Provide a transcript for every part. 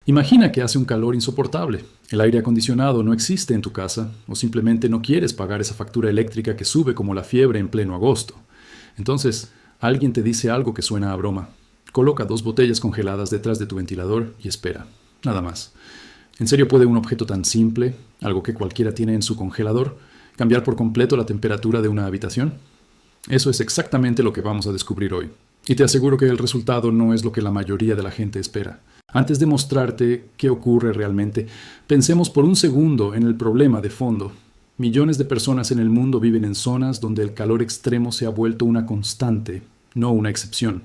Imagina que hace un calor insoportable. El aire acondicionado no existe en tu casa o simplemente no quieres pagar esa factura eléctrica que sube como la fiebre en pleno agosto. Entonces, alguien te dice algo que suena a broma. Coloca 2 botellas congeladas detrás de tu ventilador y espera. Nada más. ¿En serio puede un objeto tan simple, algo que cualquiera tiene en su congelador, cambiar por completo la temperatura de una habitación? Eso es exactamente lo que vamos a descubrir hoy. Y te aseguro que el resultado no es lo que la mayoría de la gente espera. Antes de mostrarte qué ocurre realmente, pensemos por un segundo en el problema de fondo. Millones de personas en el mundo viven en zonas donde el calor extremo se ha vuelto una constante, no una excepción.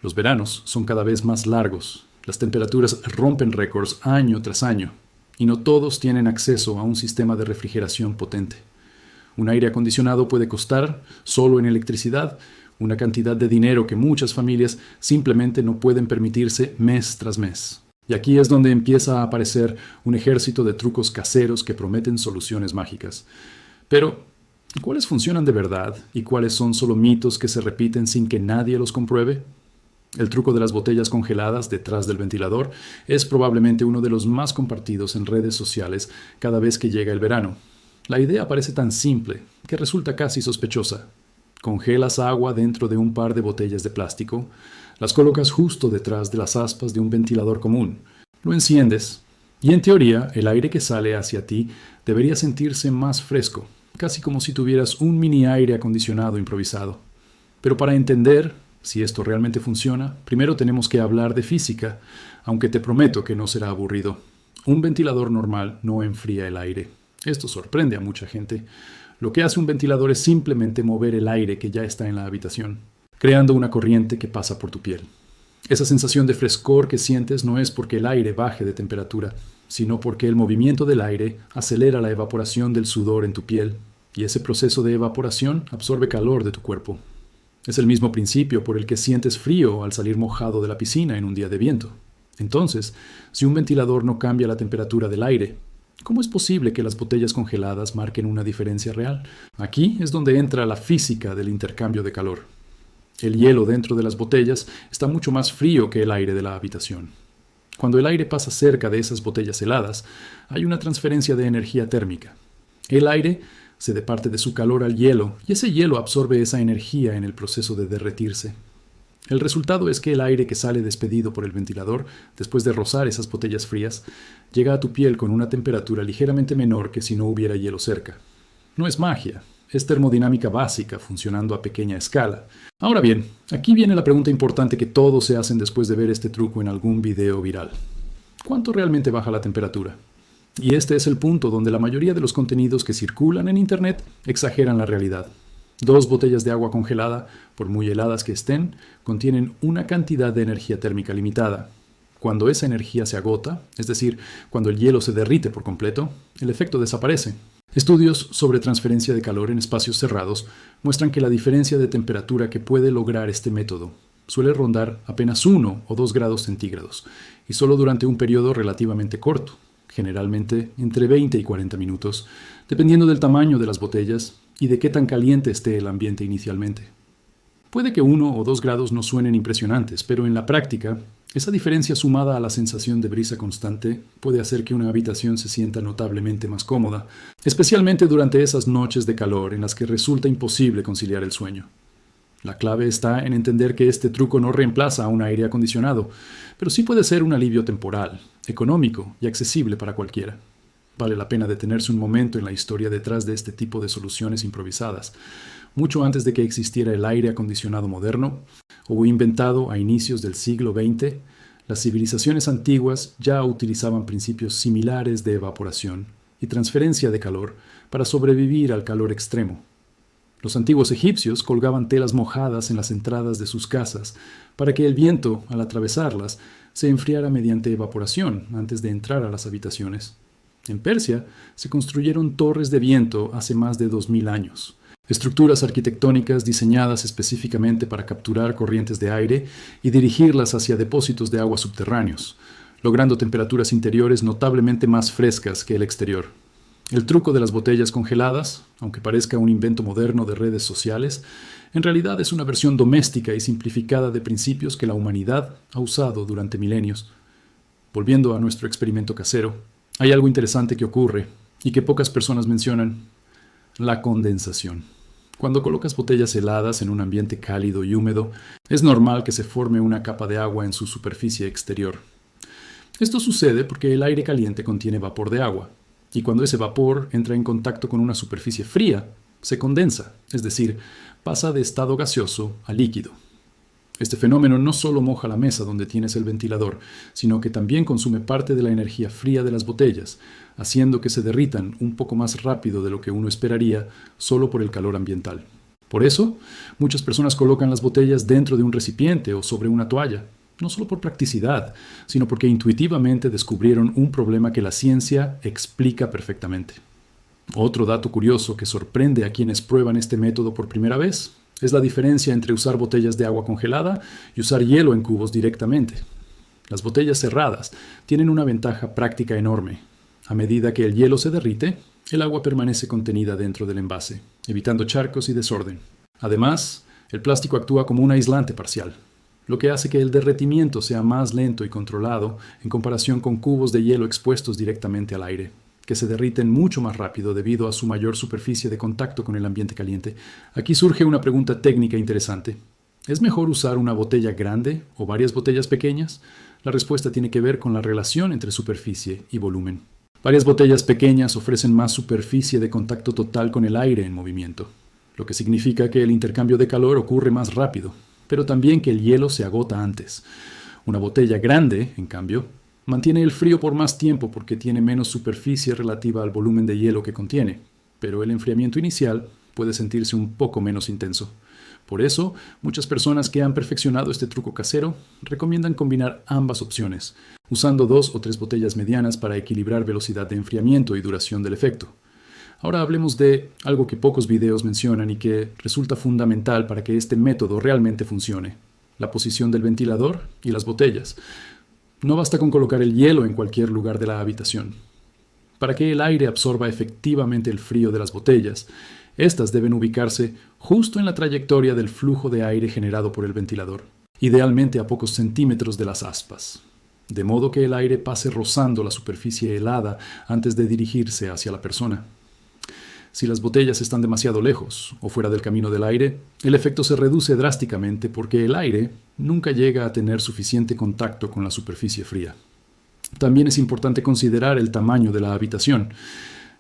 Los veranos son cada vez más largos. Las temperaturas rompen récords año tras año. Y no todos tienen acceso a un sistema de refrigeración potente. Un aire acondicionado puede costar, solo en electricidad, una cantidad de dinero que muchas familias simplemente no pueden permitirse mes tras mes. Y aquí es donde empieza a aparecer un ejército de trucos caseros que prometen soluciones mágicas. Pero, ¿cuáles funcionan de verdad y cuáles son solo mitos que se repiten sin que nadie los compruebe? El truco de las botellas congeladas detrás del ventilador es probablemente uno de los más compartidos en redes sociales cada vez que llega el verano. La idea parece tan simple que resulta casi sospechosa. Congelas agua dentro de un par de botellas de plástico, las colocas justo detrás de las aspas de un ventilador común, lo enciendes y en teoría el aire que sale hacia ti debería sentirse más fresco, casi como si tuvieras un mini aire acondicionado improvisado. Pero para entender si esto realmente funciona, primero tenemos que hablar de física, aunque te prometo que no será aburrido. Un ventilador normal no enfría el aire. Esto sorprende a mucha gente. Lo que hace un ventilador es simplemente mover el aire que ya está en la habitación, creando una corriente que pasa por tu piel. Esa sensación de frescor que sientes no es porque el aire baje de temperatura, sino porque el movimiento del aire acelera la evaporación del sudor en tu piel, y ese proceso de evaporación absorbe calor de tu cuerpo. Es el mismo principio por el que sientes frío al salir mojado de la piscina en un día de viento. Entonces, si un ventilador no cambia la temperatura del aire, ¿cómo es posible que las botellas congeladas marquen una diferencia real? Aquí es donde entra la física del intercambio de calor. El hielo dentro de las botellas está mucho más frío que el aire de la habitación. Cuando el aire pasa cerca de esas botellas heladas, hay una transferencia de energía térmica. El aire cede parte de su calor al hielo y ese hielo absorbe esa energía en el proceso de derretirse. El resultado es que el aire que sale despedido por el ventilador, después de rozar esas botellas frías, llega a tu piel con una temperatura ligeramente menor que si no hubiera hielo cerca. No es magia, es termodinámica básica funcionando a pequeña escala. Ahora bien, aquí viene la pregunta importante que todos se hacen después de ver este truco en algún video viral. ¿Cuánto realmente baja la temperatura? Y este es el punto donde la mayoría de los contenidos que circulan en Internet exageran la realidad. 2 botellas de agua congelada, por muy heladas que estén, contienen una cantidad de energía térmica limitada. Cuando esa energía se agota, es decir, cuando el hielo se derrite por completo, el efecto desaparece. Estudios sobre transferencia de calor en espacios cerrados muestran que la diferencia de temperatura que puede lograr este método suele rondar apenas 1 o 2 grados centígrados, y solo durante un periodo relativamente corto, generalmente entre 20 y 40 minutos, dependiendo del tamaño de las botellas y de qué tan caliente esté el ambiente inicialmente. Puede que 1 o 2 grados no suenen impresionantes, pero en la práctica, esa diferencia sumada a la sensación de brisa constante puede hacer que una habitación se sienta notablemente más cómoda, especialmente durante esas noches de calor en las que resulta imposible conciliar el sueño. La clave está en entender que este truco no reemplaza a un aire acondicionado, pero sí puede ser un alivio temporal, económico y accesible para cualquiera. Vale la pena detenerse un momento en la historia detrás de este tipo de soluciones improvisadas. Mucho antes de que existiera el aire acondicionado moderno, o inventado a inicios del siglo XX, las civilizaciones antiguas ya utilizaban principios similares de evaporación y transferencia de calor para sobrevivir al calor extremo. Los antiguos egipcios colgaban telas mojadas en las entradas de sus casas para que el viento, al atravesarlas, se enfriara mediante evaporación antes de entrar a las habitaciones. En Persia se construyeron torres de viento hace más de 2000 años, estructuras arquitectónicas diseñadas específicamente para capturar corrientes de aire y dirigirlas hacia depósitos de agua subterráneos, logrando temperaturas interiores notablemente más frescas que el exterior. El truco de las botellas congeladas, aunque parezca un invento moderno de redes sociales, en realidad es una versión doméstica y simplificada de principios que la humanidad ha usado durante milenios. Volviendo a nuestro experimento casero, hay algo interesante que ocurre y que pocas personas mencionan: la condensación. Cuando colocas botellas heladas en un ambiente cálido y húmedo, es normal que se forme una capa de agua en su superficie exterior. Esto sucede porque el aire caliente contiene vapor de agua, y cuando ese vapor entra en contacto con una superficie fría, se condensa, es decir, pasa de estado gaseoso a líquido. Este fenómeno no solo moja la mesa donde tienes el ventilador, sino que también consume parte de la energía fría de las botellas, haciendo que se derritan un poco más rápido de lo que uno esperaría solo por el calor ambiental. Por eso, muchas personas colocan las botellas dentro de un recipiente o sobre una toalla, no solo por practicidad, sino porque intuitivamente descubrieron un problema que la ciencia explica perfectamente. Otro dato curioso que sorprende a quienes prueban este método por primera vez es la diferencia entre usar botellas de agua congelada y usar hielo en cubos directamente. Las botellas cerradas tienen una ventaja práctica enorme. A medida que el hielo se derrite, el agua permanece contenida dentro del envase, evitando charcos y desorden. Además, el plástico actúa como un aislante parcial, lo que hace que el derretimiento sea más lento y controlado en comparación con cubos de hielo expuestos directamente al aire, que se derriten mucho más rápido debido a su mayor superficie de contacto con el ambiente caliente. Aquí surge una pregunta técnica interesante. ¿Es mejor usar una botella grande o varias botellas pequeñas? La respuesta tiene que ver con la relación entre superficie y volumen. Varias botellas pequeñas ofrecen más superficie de contacto total con el aire en movimiento, lo que significa que el intercambio de calor ocurre más rápido, pero también que el hielo se agota antes. Una botella grande, en cambio, mantiene el frío por más tiempo porque tiene menos superficie relativa al volumen de hielo que contiene, pero el enfriamiento inicial puede sentirse un poco menos intenso. Por eso, muchas personas que han perfeccionado este truco casero recomiendan combinar ambas opciones, usando 2 o 3 botellas medianas para equilibrar velocidad de enfriamiento y duración del efecto. Ahora hablemos de algo que pocos videos mencionan y que resulta fundamental para que este método realmente funcione: la posición del ventilador y las botellas. No basta con colocar el hielo en cualquier lugar de la habitación. Para que el aire absorba efectivamente el frío de las botellas, estas deben ubicarse justo en la trayectoria del flujo de aire generado por el ventilador, idealmente a pocos centímetros de las aspas, de modo que el aire pase rozando la superficie helada antes de dirigirse hacia la persona. Si las botellas están demasiado lejos o fuera del camino del aire, el efecto se reduce drásticamente porque el aire nunca llega a tener suficiente contacto con la superficie fría. También es importante considerar el tamaño de la habitación.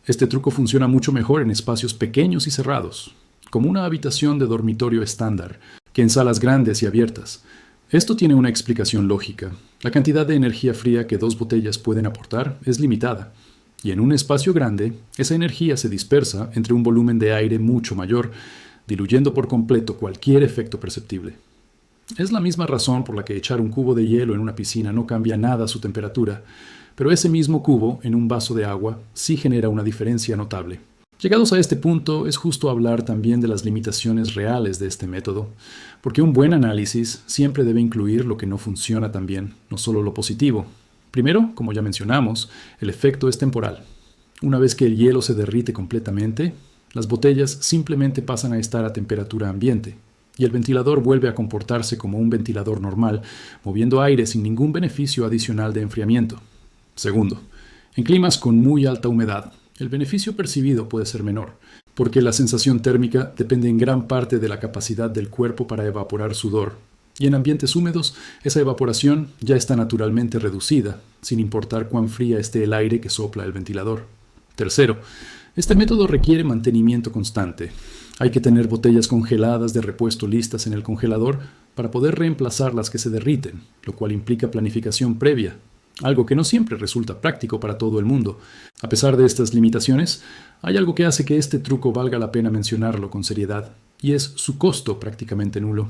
Este truco funciona mucho mejor en espacios pequeños y cerrados, como una habitación de dormitorio estándar, que en salas grandes y abiertas. Esto tiene una explicación lógica. La cantidad de energía fría que 2 botellas pueden aportar es limitada. Y en un espacio grande, esa energía se dispersa entre un volumen de aire mucho mayor, diluyendo por completo cualquier efecto perceptible. Es la misma razón por la que echar un cubo de hielo en una piscina no cambia nada su temperatura, pero ese mismo cubo en un vaso de agua sí genera una diferencia notable. Llegados a este punto, es justo hablar también de las limitaciones reales de este método, porque un buen análisis siempre debe incluir lo que no funciona tan bien, no solo lo positivo. Primero, como ya mencionamos, el efecto es temporal. Una vez que el hielo se derrite completamente, las botellas simplemente pasan a estar a temperatura ambiente, y el ventilador vuelve a comportarse como un ventilador normal, moviendo aire sin ningún beneficio adicional de enfriamiento. Segundo, en climas con muy alta humedad, el beneficio percibido puede ser menor, porque la sensación térmica depende en gran parte de la capacidad del cuerpo para evaporar sudor, y en ambientes húmedos, esa evaporación ya está naturalmente reducida, sin importar cuán fría esté el aire que sopla el ventilador. Tercero, este método requiere mantenimiento constante. Hay que tener botellas congeladas de repuesto listas en el congelador para poder reemplazar las que se derriten, lo cual implica planificación previa, algo que no siempre resulta práctico para todo el mundo. A pesar de estas limitaciones, hay algo que hace que este truco valga la pena mencionarlo con seriedad, y es su costo prácticamente nulo.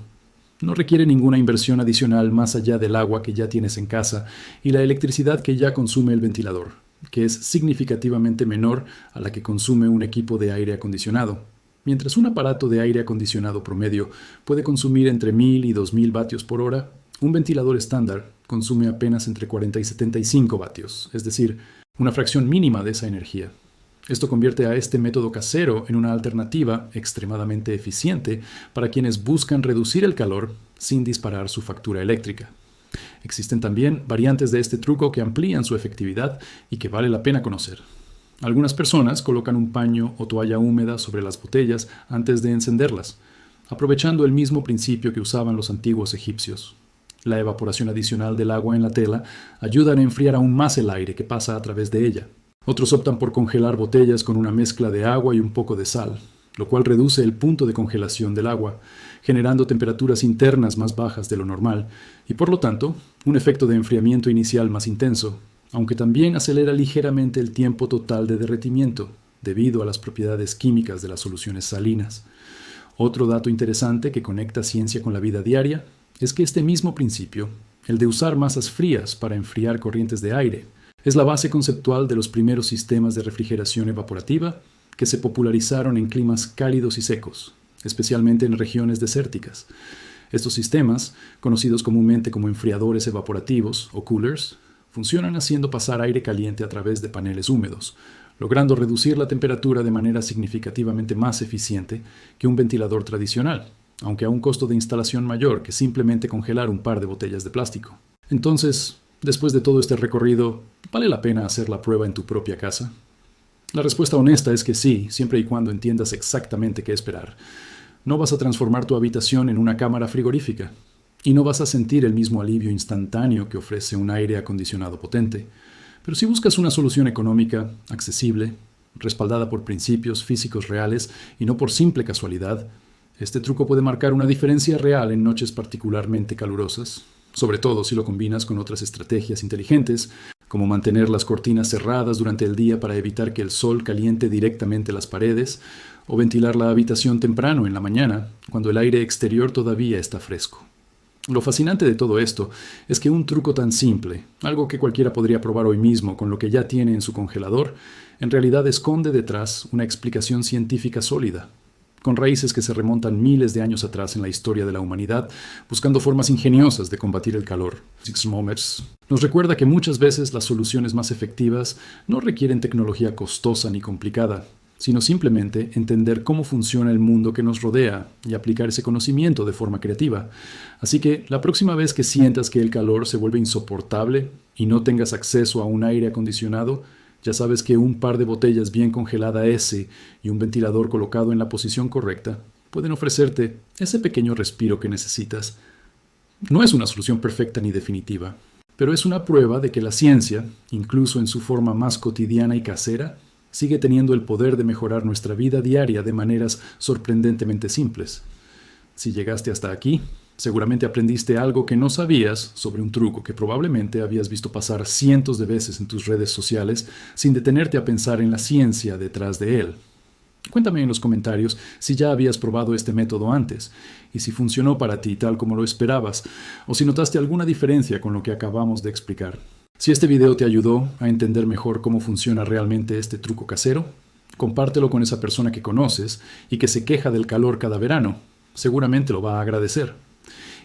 No requiere ninguna inversión adicional más allá del agua que ya tienes en casa y la electricidad que ya consume el ventilador, que es significativamente menor a la que consume un equipo de aire acondicionado. Mientras un aparato de aire acondicionado promedio puede consumir entre 1000 y 2000 vatios por hora, un ventilador estándar consume apenas entre 40 y 75 vatios, es decir, una fracción mínima de esa energía. Esto convierte a este método casero en una alternativa extremadamente eficiente para quienes buscan reducir el calor sin disparar su factura eléctrica. Existen también variantes de este truco que amplían su efectividad y que vale la pena conocer. Algunas personas colocan un paño o toalla húmeda sobre las botellas antes de encenderlas, aprovechando el mismo principio que usaban los antiguos egipcios. La evaporación adicional del agua en la tela ayuda a enfriar aún más el aire que pasa a través de ella. Otros optan por congelar botellas con una mezcla de agua y un poco de sal, lo cual reduce el punto de congelación del agua, generando temperaturas internas más bajas de lo normal y, por lo tanto, un efecto de enfriamiento inicial más intenso, aunque también acelera ligeramente el tiempo total de derretimiento, debido a las propiedades químicas de las soluciones salinas. Otro dato interesante que conecta ciencia con la vida diaria es que este mismo principio, el de usar masas frías para enfriar corrientes de aire, es la base conceptual de los primeros sistemas de refrigeración evaporativa que se popularizaron en climas cálidos y secos, especialmente en regiones desérticas. Estos sistemas, conocidos comúnmente como enfriadores evaporativos o coolers, funcionan haciendo pasar aire caliente a través de paneles húmedos, logrando reducir la temperatura de manera significativamente más eficiente que un ventilador tradicional, aunque a un costo de instalación mayor que simplemente congelar un par de botellas de plástico. Entonces, después de todo este recorrido, ¿vale la pena hacer la prueba en tu propia casa? La respuesta honesta es que sí, siempre y cuando entiendas exactamente qué esperar. No vas a transformar tu habitación en una cámara frigorífica, y no vas a sentir el mismo alivio instantáneo que ofrece un aire acondicionado potente. Pero si buscas una solución económica, accesible, respaldada por principios físicos reales y no por simple casualidad, este truco puede marcar una diferencia real en noches particularmente calurosas, sobre todo si lo combinas con otras estrategias inteligentes, como mantener las cortinas cerradas durante el día para evitar que el sol caliente directamente las paredes, o ventilar la habitación temprano en la mañana, cuando el aire exterior todavía está fresco. Lo fascinante de todo esto es que un truco tan simple, algo que cualquiera podría probar hoy mismo con lo que ya tiene en su congelador, en realidad esconde detrás una explicación científica sólida, con raíces que se remontan miles de años atrás en la historia de la humanidad, buscando formas ingeniosas de combatir el calor. Sixmometers nos recuerda que muchas veces las soluciones más efectivas no requieren tecnología costosa ni complicada, sino simplemente entender cómo funciona el mundo que nos rodea y aplicar ese conocimiento de forma creativa. Así que la próxima vez que sientas que el calor se vuelve insoportable y no tengas acceso a un aire acondicionado, ya sabes que un par de botellas bien congelada S y un ventilador colocado en la posición correcta pueden ofrecerte ese pequeño respiro que necesitas. No es una solución perfecta ni definitiva, pero es una prueba de que la ciencia, incluso en su forma más cotidiana y casera, sigue teniendo el poder de mejorar nuestra vida diaria de maneras sorprendentemente simples. Si llegaste hasta aquí, seguramente aprendiste algo que no sabías sobre un truco que probablemente habías visto pasar cientos de veces en tus redes sociales sin detenerte a pensar en la ciencia detrás de él. Cuéntame en los comentarios si ya habías probado este método antes y si funcionó para ti tal como lo esperabas o si notaste alguna diferencia con lo que acabamos de explicar. Si este video te ayudó a entender mejor cómo funciona realmente este truco casero, compártelo con esa persona que conoces y que se queja del calor cada verano. Seguramente lo va a agradecer.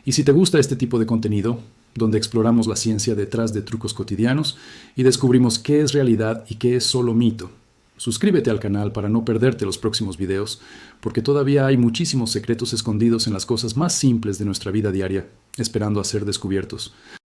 Y si te gusta este tipo de contenido, donde exploramos la ciencia detrás de trucos cotidianos y descubrimos qué es realidad y qué es solo mito, suscríbete al canal para no perderte los próximos videos, porque todavía hay muchísimos secretos escondidos en las cosas más simples de nuestra vida diaria, esperando a ser descubiertos.